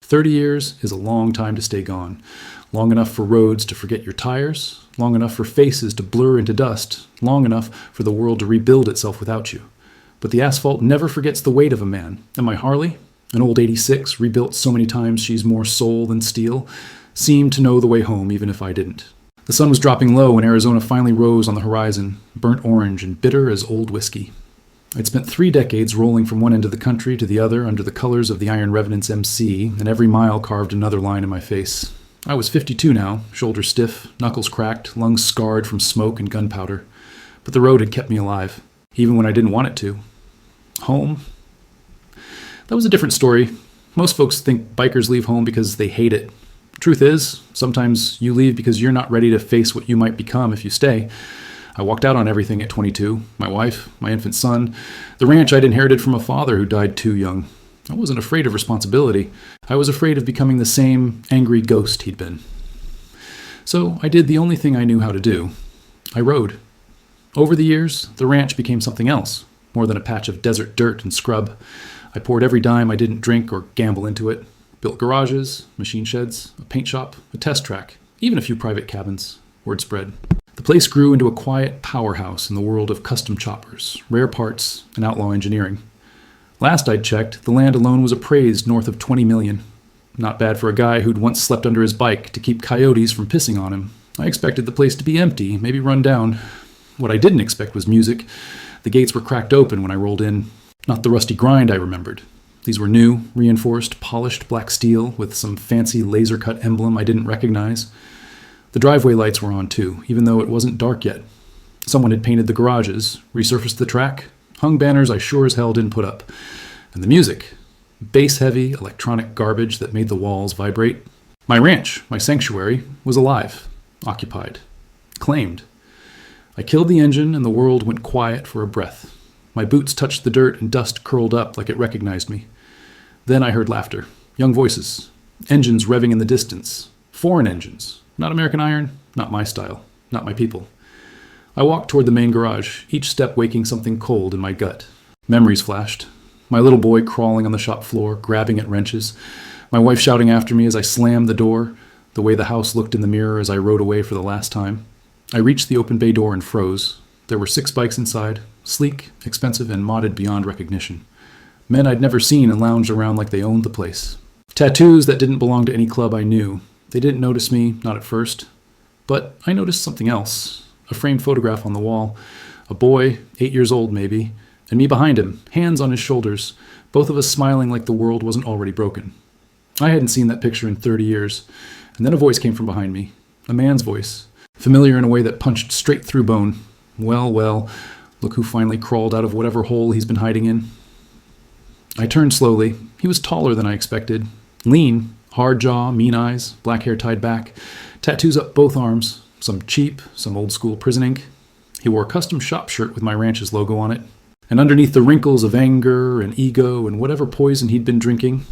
30 years is a long time to stay gone. Long enough for roads to forget your tires, long enough for faces to blur into dust, long enough for the world to rebuild itself without you. But the asphalt never forgets the weight of a man, and my Harley, an old 86 rebuilt so many times she's more soul than steel, seemed to know the way home even if I didn't. The sun was dropping low when Arizona finally rose on the horizon, burnt orange and bitter as old whiskey. I'd spent 3 decades rolling from one end of the country to the other under the colors of the Iron Revenants MC, and every mile carved another line in my face. I was 52 now, shoulders stiff, knuckles cracked, lungs scarred from smoke and gunpowder. But the road had kept me alive, even when I didn't want it to. Home? That was a different story. Most folks think bikers leave home because they hate it. Truth is, sometimes you leave because you're not ready to face what you might become if you stay. I walked out on everything at 22. My wife, my infant son, the ranch I'd inherited from a father who died too young. I wasn't afraid of responsibility. I was afraid of becoming the same angry ghost he'd been. So I did the only thing I knew how to do. I rode. Over the years, the ranch became something else, more than a patch of desert dirt and scrub. I poured every dime I didn't drink or gamble into it. Built garages, machine sheds, a paint shop, a test track, even a few private cabins. Word spread. The place grew into a quiet powerhouse in the world of custom choppers, rare parts, and outlaw engineering. Last I'd checked, the land alone was appraised north of $20 million. Not bad for a guy who'd once slept under his bike to keep coyotes from pissing on him. I expected the place to be empty, maybe run down. What I didn't expect was music. The gates were cracked open when I rolled in. Not the rusty grind I remembered. These were new, reinforced, polished black steel with some fancy laser-cut emblem I didn't recognize. The driveway lights were on too, even though it wasn't dark yet. Someone had painted the garages, resurfaced the track, hung banners I sure as hell didn't put up. And the music. Bass-heavy, electronic garbage that made the walls vibrate. My ranch, my sanctuary, was alive, occupied, claimed. I killed the engine and the world went quiet for a breath. My boots touched the dirt and dust curled up like it recognized me. Then I heard laughter, young voices, engines revving in the distance, foreign engines, not American iron, not my style, not my people. I walked toward the main garage, each step waking something cold in my gut. Memories flashed. My little boy crawling on the shop floor, grabbing at wrenches. My wife shouting after me as I slammed the door, the way the house looked in the mirror as I rode away for the last time. I reached the open bay door and froze. There were 6 bikes inside, sleek, expensive, and modded beyond recognition. Men I'd never seen and lounged around like they owned the place. Tattoos that didn't belong to any club I knew. They didn't notice me, not at first. But I noticed something else. A framed photograph on the wall. A boy, 8 years old maybe, and me behind him, hands on his shoulders, both of us smiling like the world wasn't already broken. I hadn't seen that picture in 30 years, and then a voice came from behind me. A man's voice, familiar in a way that punched straight through bone. Well, look who finally crawled out of whatever hole he's been hiding in. I turned slowly. He was taller than I expected. Lean, hard jaw, mean eyes, black hair tied back, tattoos up both arms. Some cheap, some old-school prison ink. He wore a custom shop shirt with my ranch's logo on it. And underneath the wrinkles of anger and ego and whatever poison he'd been drinking,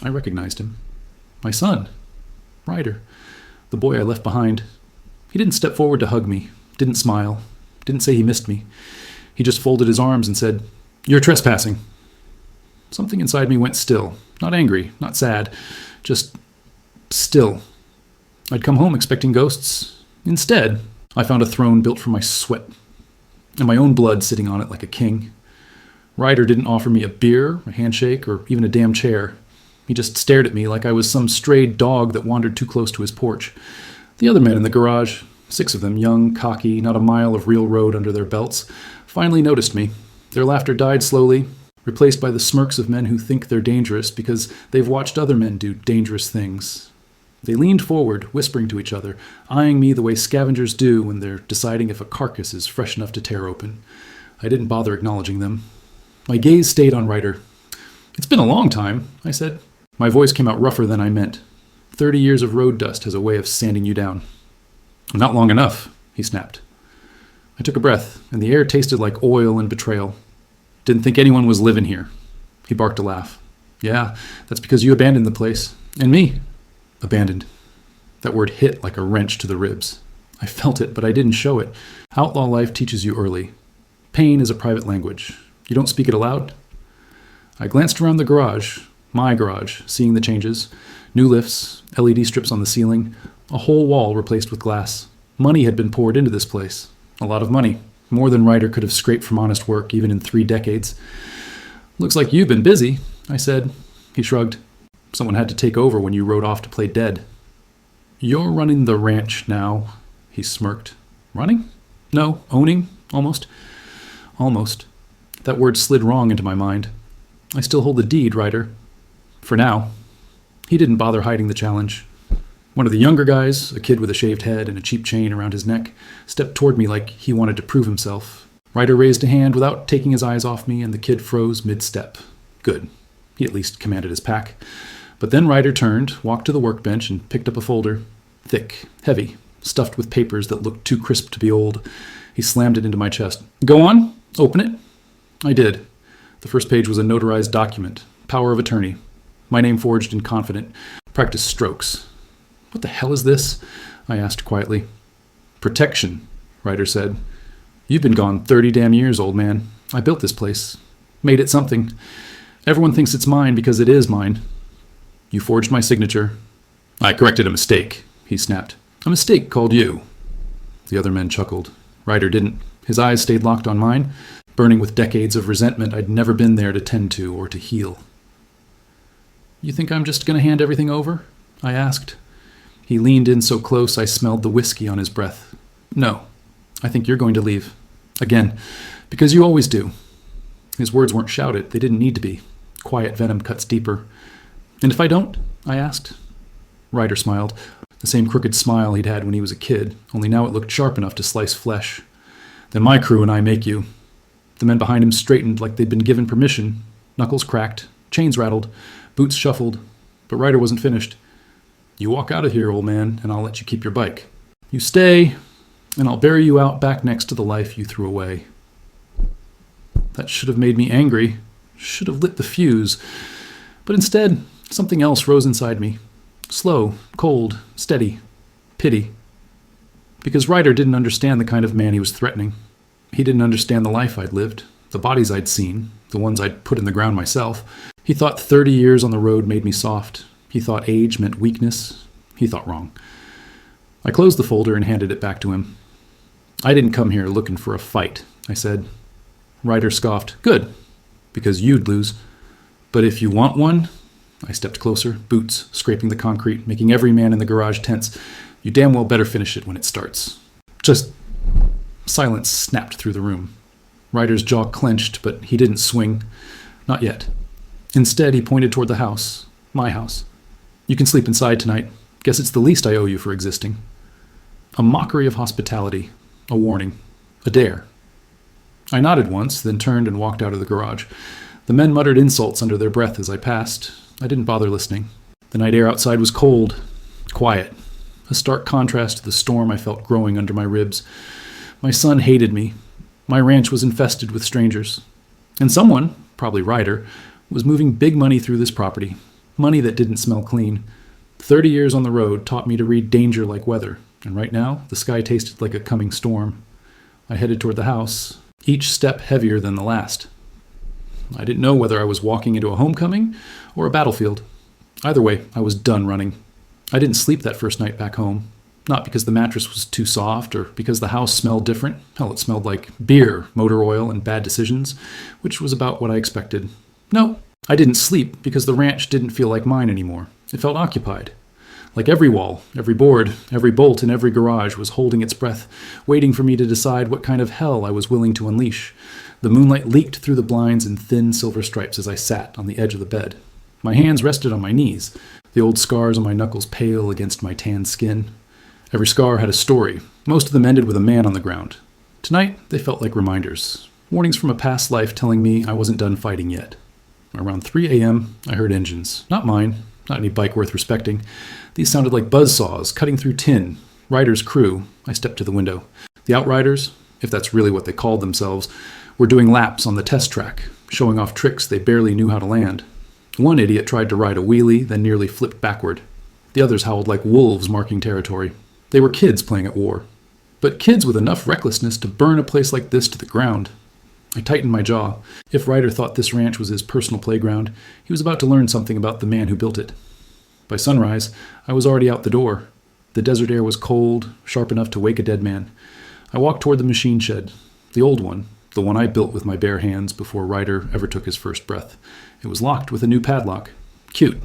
I recognized him. My son, Ryder, the boy I left behind. He didn't step forward to hug me, didn't smile, didn't say he missed me. He just folded his arms and said, "You're trespassing." Something inside me went still. Not angry, not sad, just still. I'd come home expecting ghosts. Instead, I found a throne built from my sweat, and my own blood sitting on it like a king. Ryder didn't offer me a beer, a handshake, or even a damn chair. He just stared at me like I was some strayed dog that wandered too close to his porch. The other men in the garage, 6 of them, young, cocky, not a mile of real road under their belts, finally noticed me. Their laughter died slowly, replaced by the smirks of men who think they're dangerous because they've watched other men do dangerous things. They leaned forward, whispering to each other, eyeing me the way scavengers do when they're deciding if a carcass is fresh enough to tear open. I didn't bother acknowledging them. My gaze stayed on Ryder. "It's been a long time," I said. My voice came out rougher than I meant. 30 years of road dust has a way of sanding you down. "Not long enough," he snapped. I took a breath, and the air tasted like oil and betrayal. "Didn't think anyone was living here." He barked a laugh. "Yeah, that's because you abandoned the place. And me. Abandoned." That word hit like a wrench to the ribs. I felt it, but I didn't show it. Outlaw life teaches you early. Pain is a private language. You don't speak it aloud. I glanced around the garage. My garage, seeing the changes. New lifts, LED strips on the ceiling, a whole wall replaced with glass. Money had been poured into this place. A lot of money. More than Ryder could have scraped from honest work, even in 3 decades. "Looks like you've been busy," I said. He shrugged. "Someone had to take over when you rode off to play dead." "You're running the ranch now," he smirked. "Running? No, owning, almost." Almost. That word slid wrong into my mind. "I still hold the deed, Ryder. For now." He didn't bother hiding the challenge. One of the younger guys, a kid with a shaved head and a cheap chain around his neck, stepped toward me like he wanted to prove himself. Ryder raised a hand without taking his eyes off me, and the kid froze mid-step. Good. He at least commanded his pack. But then Ryder turned, walked to the workbench, and picked up a folder. Thick, heavy, stuffed with papers that looked too crisp to be old. He slammed it into my chest. "Go on. Open it." I did. The first page was a notarized document. Power of attorney. My name forged in confident. Practice strokes. "What the hell is this?" I asked quietly. "Protection," Ryder said. "You've been gone 30 damn years, old man. I built this place. Made it something. Everyone thinks it's mine because it is mine. You forged my signature." "I corrected a mistake," he snapped. "A mistake called you." The other men chuckled. Ryder didn't. His eyes stayed locked on mine, burning with decades of resentment I'd never been there to tend to or to heal. "You think I'm just going to hand everything over?" I asked. He leaned in so close I smelled the whiskey on his breath. "No, I think you're going to leave. Again, because you always do." His words weren't shouted. They didn't need to be. Quiet venom cuts deeper. "And if I don't?" I asked. Ryder smiled. The same crooked smile he'd had when he was a kid, only now it looked sharp enough to slice flesh. "Then my crew and I make you." The men behind him straightened like they'd been given permission. Knuckles cracked. Chains rattled. Boots shuffled. But Ryder wasn't finished. "You walk out of here, old man, and I'll let you keep your bike. You stay, and I'll bury you out back next to the life you threw away." That should have made me angry. Should have lit the fuse. But instead, something else rose inside me. Slow, cold, steady. Pity. Because Ryder didn't understand the kind of man he was threatening. He didn't understand the life I'd lived, the bodies I'd seen, the ones I'd put in the ground myself. He thought 30 years on the road made me soft. He thought age meant weakness. He thought wrong. I closed the folder and handed it back to him. "I didn't come here looking for a fight," I said. Ryder scoffed. "Good, because you'd lose. But if you want one..." I stepped closer, boots scraping the concrete, making every man in the garage tense. "You damn well better finish it when it starts." Just... Silence snapped through the room. Ryder's jaw clenched, but he didn't swing. Not yet. Instead, he pointed toward the house. My house. "You can sleep inside tonight. Guess it's the least I owe you for existing." A mockery of hospitality. A warning. A dare. I nodded once, then turned and walked out of the garage. The men muttered insults under their breath as I passed. I didn't bother listening. The night air outside was cold. Quiet. A stark contrast to the storm I felt growing under my ribs. My son hated me. My ranch was infested with strangers. And someone, probably Ryder, was moving big money through this property. Money that didn't smell clean. 30 years on the road taught me to read danger like weather, and right now the sky tasted like a coming storm. I headed toward the house, each step heavier than the last. I didn't know whether I was walking into a homecoming or a battlefield. Either way, I was done running. I didn't sleep that first night back home. Not because the mattress was too soft or because the house smelled different. Hell, it smelled like beer, motor oil, and bad decisions, which was about what I expected. No, I didn't sleep because the ranch didn't feel like mine anymore. It felt occupied. Like every wall, every board, every bolt in every garage was holding its breath, waiting for me to decide what kind of hell I was willing to unleash. The moonlight leaked through the blinds in thin silver stripes as I sat on the edge of the bed. My hands rested on my knees, the old scars on my knuckles pale against my tanned skin. Every scar had a story. Most of them ended with a man on the ground. Tonight, they felt like reminders. Warnings from a past life telling me I wasn't done fighting yet. Around 3 a.m., I heard engines. Not mine. Not any bike worth respecting. These sounded like buzzsaws cutting through tin. Ryder's crew. I stepped to the window. The Outriders, if that's really what they called themselves, were doing laps on the test track, showing off tricks they barely knew how to land. One idiot tried to ride a wheelie, then nearly flipped backward. The others howled like wolves marking territory. They were kids playing at war. But kids with enough recklessness to burn a place like this to the ground. I tightened my jaw. If Ryder thought this ranch was his personal playground, he was about to learn something about the man who built it. By sunrise, I was already out the door. The desert air was cold, sharp enough to wake a dead man. I walked toward the machine shed, the old one, the one I built with my bare hands before Ryder ever took his first breath. It was locked with a new padlock. Cute.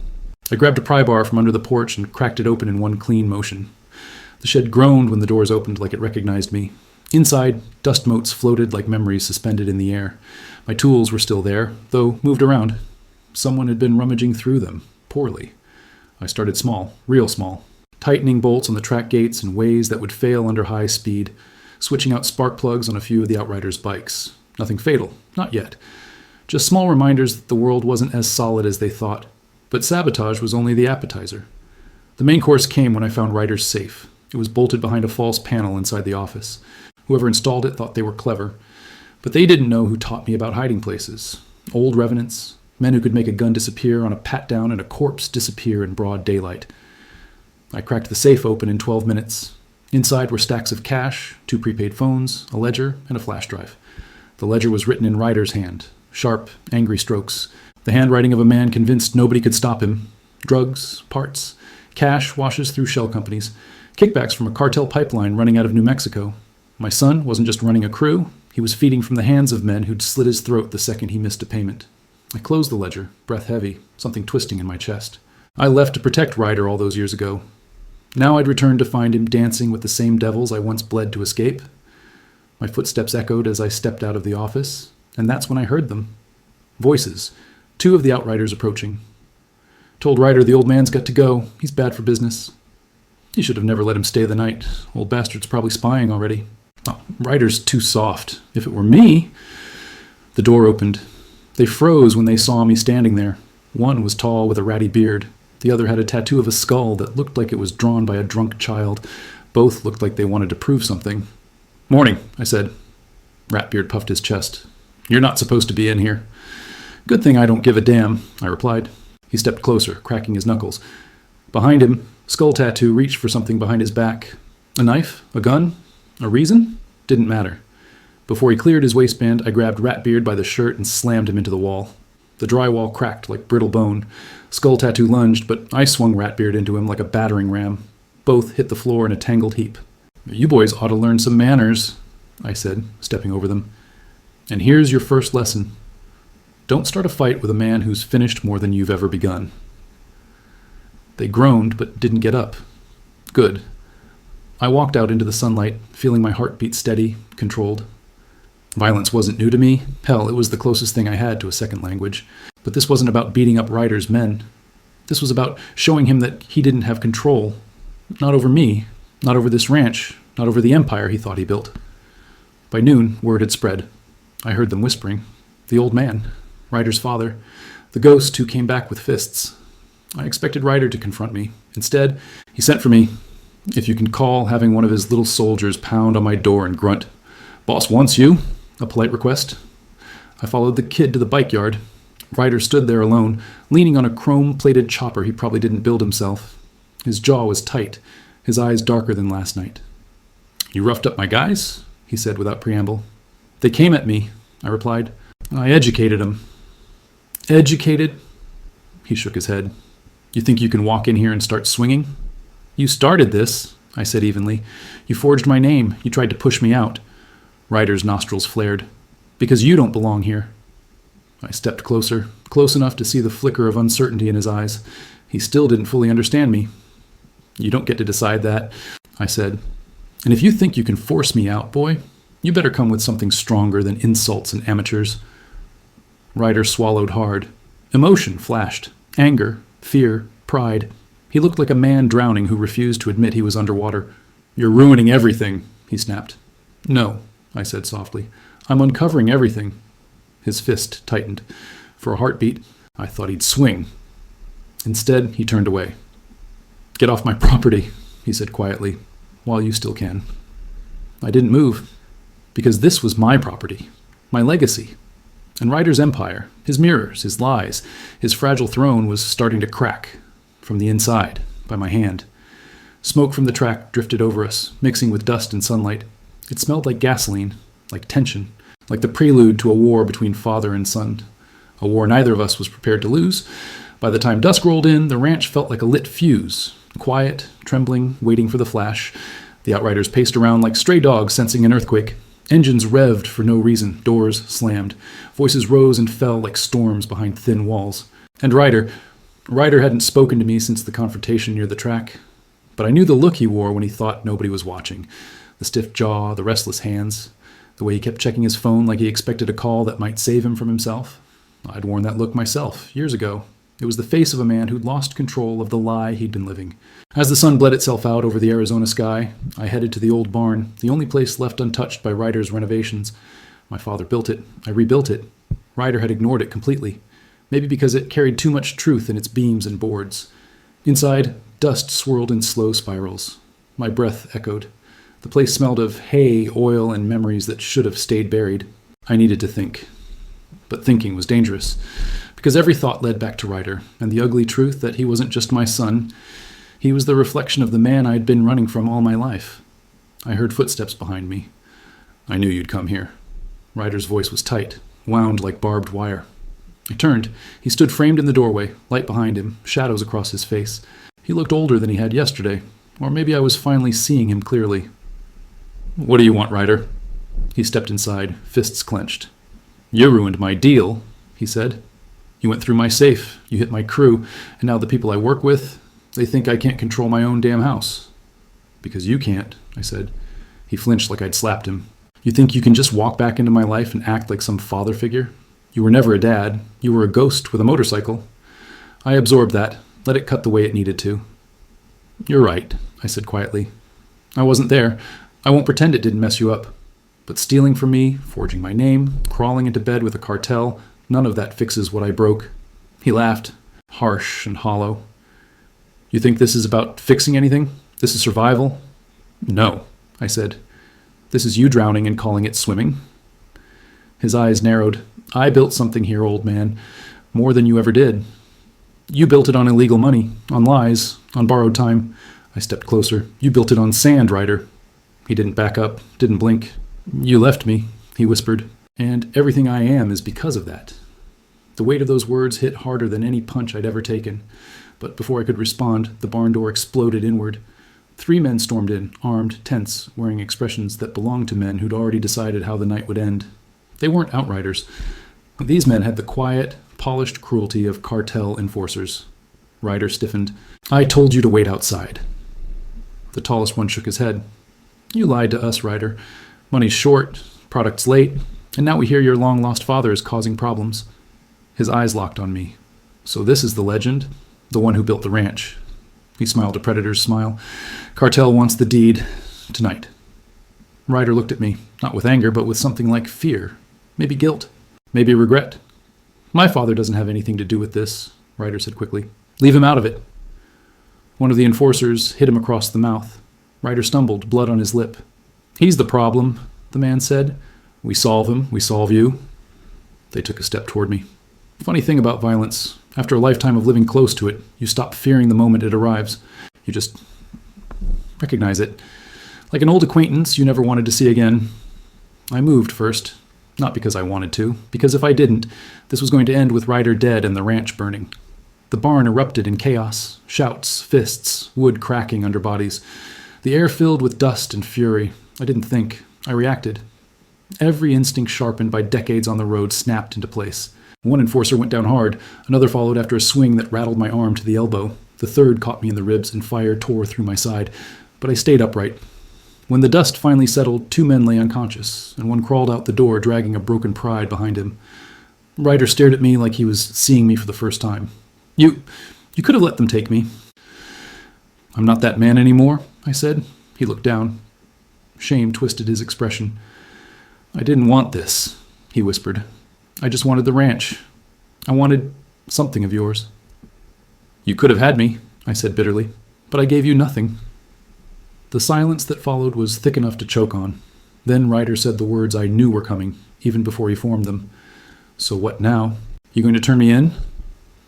I grabbed a pry bar from under the porch and cracked it open in one clean motion. The shed groaned when the doors opened like it recognized me. Inside, dust motes floated like memories suspended in the air. My tools were still there, though moved around. Someone had been rummaging through them, poorly. I started small, real small, tightening bolts on the track gates in ways that would fail under high speed, switching out spark plugs on a few of the Outriders' bikes. Nothing fatal, not yet. Just small reminders that the world wasn't as solid as they thought. But sabotage was only the appetizer. The main course came when I found Ryder's safe. It was bolted behind a false panel inside the office. Whoever installed it thought they were clever. But they didn't know who taught me about hiding places. Old revenants, men who could make a gun disappear on a pat-down and a corpse disappear in broad daylight. I cracked the safe open in 12 minutes. Inside were stacks of cash, 2 prepaid phones, a ledger, and a flash drive. The ledger was written in Ryder's hand, sharp, angry strokes, the handwriting of a man convinced nobody could stop him. Drugs, parts, cash washes through shell companies, kickbacks from a cartel pipeline running out of New Mexico. My son wasn't just running a crew, he was feeding from the hands of men who'd slit his throat the second he missed a payment. I closed the ledger, breath heavy, something twisting in my chest. I left to protect Ryder all those years ago. Now I'd returned to find him dancing with the same devils I once bled to escape. My footsteps echoed as I stepped out of the office, and that's when I heard them. Voices, 2 of the Outriders approaching. Told Ryder the old man's got to go, he's bad for business. You should have never let him stay the night. Old bastard's probably spying already. Oh, Ryder's too soft. If it were me... The door opened. They froze when they saw me standing there. One was tall with a ratty beard. The other had a tattoo of a skull that looked like it was drawn by a drunk child. Both looked like they wanted to prove something. "Morning," I said. Ratbeard puffed his chest. "You're not supposed to be in here." "Good thing I don't give a damn," I replied. He stepped closer, cracking his knuckles. Behind him, Skull Tattoo reached for something behind his back. A knife? A gun? A reason? Didn't matter. Before he cleared his waistband, I grabbed Ratbeard by the shirt and slammed him into the wall. The drywall cracked like brittle bone. Skull Tattoo lunged, but I swung Ratbeard into him like a battering ram. Both hit the floor in a tangled heap. "You boys ought to learn some manners," I said, stepping over them. "And here's your first lesson. Don't start a fight with a man who's finished more than you've ever begun." They groaned, but didn't get up. Good. I walked out into the sunlight, feeling my heartbeat steady, controlled. Violence wasn't new to me. Hell, it was the closest thing I had to a second language. But this wasn't about beating up Ryder's men. This was about showing him that he didn't have control. Not over me, not over this ranch, not over the empire he thought he built. By noon, word had spread. I heard them whispering. The old man, Ryder's father, the ghost who came back with fists. I expected Ryder to confront me. Instead, he sent for me, if you can call having one of his little soldiers pound on my door and grunt, "Boss wants you," a polite request. I followed the kid to the bike yard. Ryder stood there alone, leaning on a chrome-plated chopper he probably didn't build himself. His jaw was tight, his eyes darker than last night. "You roughed up my guys?" he said without preamble. "They came at me," I replied. "I educated them." "Educated?" He shook his head. "You think you can walk in here and start swinging?" "You started this," I said evenly. "You forged my name. You tried to push me out." Ryder's nostrils flared. "Because you don't belong here." I stepped closer, close enough to see the flicker of uncertainty in his eyes. He still didn't fully understand me. "You don't get to decide that," I said. "And if you think you can force me out, boy, you better come with something stronger than insults and amateurs." Ryder swallowed hard. Emotion flashed. Anger, fear, pride. He looked like a man drowning who refused to admit he was underwater. "You're ruining everything," he snapped. "No," I said softly. "I'm uncovering everything." His fist tightened. For a heartbeat, I thought he'd swing. Instead, he turned away. "Get off my property," he said quietly, "while you still can." I didn't move, because this was my property, my legacy. And Ryder's empire, his mirrors, his lies, his fragile throne was starting to crack, from the inside, by my hand. Smoke from the track drifted over us, mixing with dust and sunlight. It smelled like gasoline, like tension. like the prelude to a war between father and son, a war neither of us was prepared to lose. By the time dusk rolled in, the ranch felt like a lit fuse, quiet, trembling, waiting for the flash. The outriders paced around like stray dogs sensing an earthquake. Engines revved for no reason, doors slammed. Voices rose and fell like storms behind thin walls. And Ryder hadn't spoken to me since the confrontation near the track, but I knew the look he wore when he thought nobody was watching. The stiff jaw, the restless hands, the way he kept checking his phone like he expected a call that might save him from himself. I'd worn that look myself, years ago. It was the face of a man who'd lost control of the lie he'd been living. As the sun bled itself out over the Arizona sky, I headed to the old barn, the only place left untouched by Ryder's renovations. My father built it. I rebuilt it. Ryder had ignored it completely, maybe because it carried too much truth in its beams and boards. Inside, dust swirled in slow spirals. My breath echoed. The place smelled of hay, oil, and memories that should have stayed buried. I needed to think. But thinking was dangerous, because every thought led back to Ryder, and the ugly truth that he wasn't just my son. He was the reflection of the man I'd been running from all my life. I heard footsteps behind me. I knew you'd come here. Ryder's voice was tight, wound like barbed wire. I turned. He stood framed in the doorway, light behind him, shadows across his face. He looked older than he had yesterday, or maybe I was finally seeing him clearly. What do you want, Ryder? He stepped inside, fists clenched. You ruined my deal, he said. You went through my safe, you hit my crew, and now the people I work with, they think I can't control my own damn house. Because you can't, I said. He flinched like I'd slapped him. You think you can just walk back into my life and act like some father figure? You were never a dad. You were a ghost with a motorcycle. I absorbed that, let it cut the way it needed to. You're right, I said quietly. I wasn't there. I won't pretend it didn't mess you up. But stealing from me, forging my name, crawling into bed with a cartel, none of that fixes what I broke. He laughed, harsh and hollow. You think this is about fixing anything? This is survival? No, I said. This is you drowning and calling it swimming. His eyes narrowed. I built something here, old man. More than you ever did. You built it on illegal money, on lies, on borrowed time. I stepped closer. You built it on sand, Ryder. He didn't back up, didn't blink. You left me, he whispered, and everything I am is because of that. The weight of those words hit harder than any punch I'd ever taken, but before I could respond, the barn door exploded inward. 3 men stormed in, armed, tense, wearing expressions that belonged to men who'd already decided how the night would end. They weren't outriders. These men had the quiet, polished cruelty of cartel enforcers. Ryder stiffened. I told you to wait outside. The tallest one shook his head. You lied to us, Ryder. Money's short, product's late, and now we hear your long-lost father is causing problems. His eyes locked on me. So this is the legend? The one who built the ranch. He smiled a predator's smile. Cartel wants the deed. Tonight. Ryder looked at me, not with anger, but with something like fear. Maybe guilt. Maybe regret. My father doesn't have anything to do with this, Ryder said quickly. Leave him out of it. One of the enforcers hit him across the mouth. Ryder stumbled, blood on his lip. He's the problem, the man said. We solve him, we solve you. They took a step toward me. Funny thing about violence, after a lifetime of living close to it, you stop fearing the moment it arrives. You just recognize it. Like an old acquaintance you never wanted to see again. I moved first, not because I wanted to, because if I didn't, this was going to end with Ryder dead and the ranch burning. The barn erupted in chaos, shouts, fists, wood cracking under bodies. The air filled with dust and fury. I didn't think. I reacted. Every instinct sharpened by decades on the road snapped into place. One enforcer went down hard. Another followed after a swing that rattled my arm to the elbow. The third caught me in the ribs and fire tore through my side. But I stayed upright. When the dust finally settled, 2 men lay unconscious, and one crawled out the door dragging a broken pride behind him. Ryder stared at me like he was seeing me for the first time. You could have let them take me. I'm not that man anymore, I said. He looked down. Shame twisted his expression. I didn't want this, he whispered. I just wanted the ranch. I wanted something of yours. You could have had me, I said bitterly, but I gave you nothing. The silence that followed was thick enough to choke on. Then Ryder said the words I knew were coming, even before he formed them. So what now? You going to turn me in?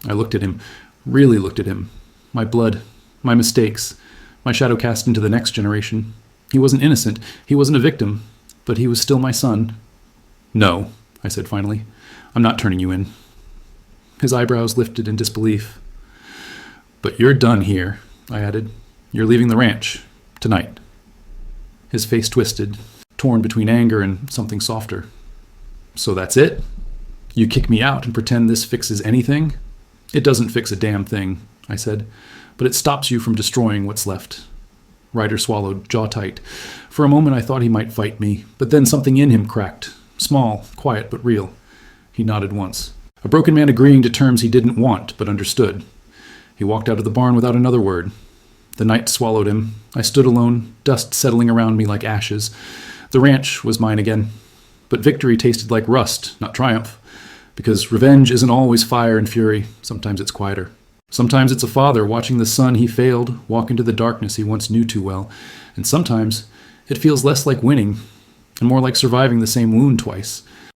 I looked at him, really looked at him. My blood, my mistakes, my shadow cast into the next generation. He wasn't innocent, he wasn't a victim, but he was still my son. No, I said finally. I'm not turning you in. His eyebrows lifted in disbelief. But you're done here, I added. You're leaving the ranch. Tonight. His face twisted, torn between anger and something softer. So that's it? You kick me out and pretend this fixes anything? It doesn't fix a damn thing, I said, but it stops you from destroying what's left. Ryder swallowed, jaw tight. For a moment I thought he might fight me, but then something in him cracked. Small, quiet, but real. He nodded once. A broken man agreeing to terms he didn't want, but understood. He walked out of the barn without another word. The night swallowed him. I stood alone, dust settling around me like ashes. The ranch was mine again. But victory tasted like rust, not triumph. Because revenge isn't always fire and fury. Sometimes it's quieter. Sometimes it's a father watching the son he failed walk into the darkness he once knew too well. And sometimes it feels less like winning and more like surviving the same wound twice.